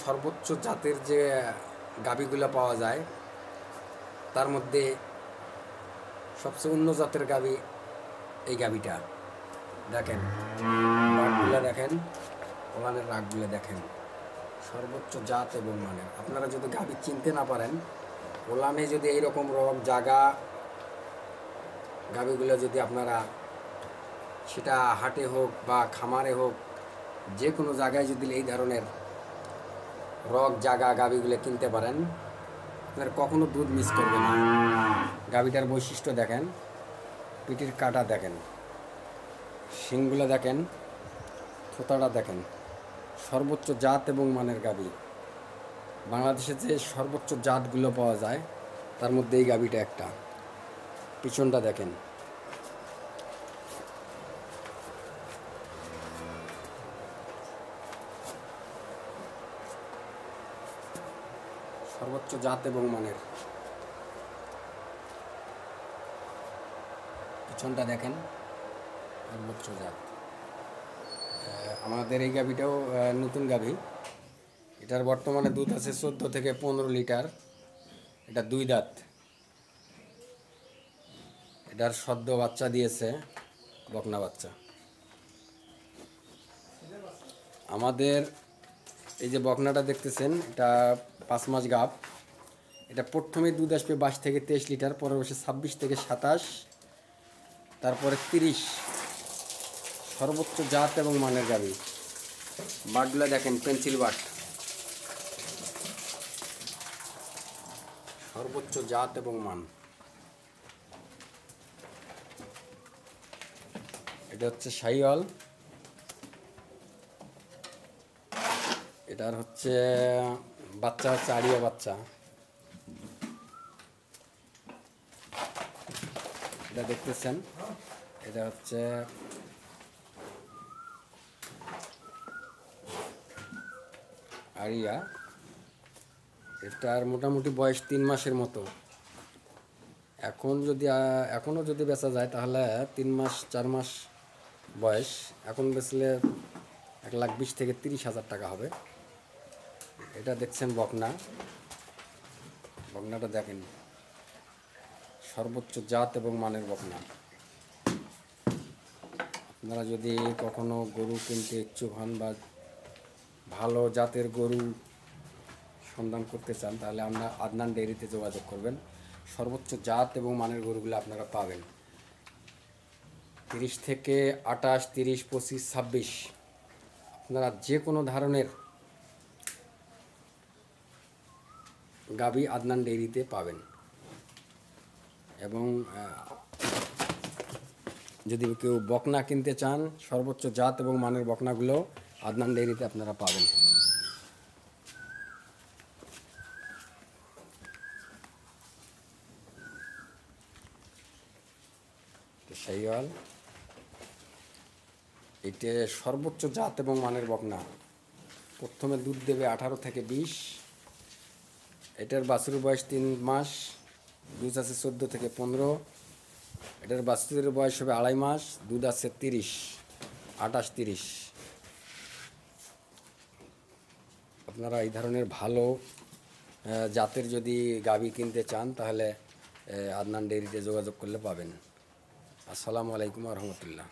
সর্বোচ্চ জাতের যে গাভীগুলো পাওয়া যায় তার মধ্যে সবচেয়ে উন্নত জাতের গাভী এই গাভীটা। দেখেন রাগগুলো, দেখেন ওলানের রাগগুলো, দেখেন সর্বোচ্চ জাত এবং মানের। আপনারা যদি গাভী চিনতে না পারেন, ওলানে যদি এইরকম জায়গা গাভীগুলো যদি আপনারা সেটা হাটে হোক বা খামারে হোক, যে কোনো জায়গায় যদি এই ধরনের জায়গা গাভীগুলো কিনতে পারেন, আপনার কখনো দুধ মিস করবে না। গাভীটার বৈশিষ্ট্য দেখেন, পিঠির কাটা দেখেন, শিংগুলো দেখেন, থোতাটা দেখেন, সর্বোচ্চ জাত এবং মানের গাভী। বাংলাদেশে যে সর্বোচ্চ জাতগুলো পাওয়া যায় তার মধ্যে এই গাভীটা একটা। পিছনটা দেখেন, সর্বোচ্চ জাত এবং মানের। পিছনটা দেখেন, সর্বোচ্চ জাত। আমাদের এই গাভীটাও নতুন গাভী। এটার বর্তমানে দুধ আছে 14 থেকে 15 লিটার। এটা 2 দাঁত। এটার সদ্য বাচ্চা দিয়েছে, বকনা বাচ্চা। আমাদের এই যে বকনাটা দেখতেছেন, এটা 5 মাস গাভ। এটা প্রথমে দুধ আসবে 22 থেকে 23 লিটার, পরে বসে 26 থেকে 27, তারপরে 30। সর্বোচ্চ জাত এবং মানের গাভী। বাটগুলো দেখেন, পেন্সিল বাট, সর্বোচ্চ জাত এবং মান। এটা হচ্ছে শাহিওয়াল। এটার হচ্ছে বাচ্চা হচ্ছে আড়িয়া বাচ্চা। এটা দেখতেছেন, এটা হচ্ছে আড়িয়া। এটার মোটামুটি বয়স 3 মাসের মতো। এখনও যদি বেচা যায় তাহলে 3 মাস 4 মাস বয়স। এখন বেচলে 1,20,000 থেকে 30,000 টাকা হবে। এটা দেখছেন বকনা। বকনাটা দেখেন, সর্বোচ্চ জাত এবং মানের বকনা। আপনারা যদি কখনো গরু কিনতে ইচ্ছুক হন বা ভালো জাতের গরু সন্ধান করতে চান, তাহলে আমরা আদনান ডেইরিতে যোগাযোগ করবেন। সর্বোচ্চ জাত এবং মানের গরুগুলো আপনারা পাবেন। 30 থেকে 28, 30, 25, 26 আপনারা যে কোনো ধরনের গাভী আদনান ডেইরিতে পাবেন। এবং যদি কেউ বকনা কিনতে চান, সর্বোচ্চ জাত এবং মানের বকনাগুলো আদনান ডেইরিতে আপনারা পাবেন। শাহিওয়াল, এটা সর্বোচ্চ জাত এবং মানের বকনা। প্রথমে দুধ দেবে 18 থেকে 20। এটার বাছুরের বয়স 3 মাস, দুধ আছে 14 থেকে 15। এটার বাছুরের বয়স হবে 2.5 মাস, দুধ আছে 30, 28, 30। আপনারা এই ধরনের ভালো জাতের যদি গাভী কিনতে চান, তাহলে আদনান ডেইরিতে যোগাযোগ করলে পাবেন। আসসালামু আলাইকুম ওয়া রাহমাতুল্লাহ।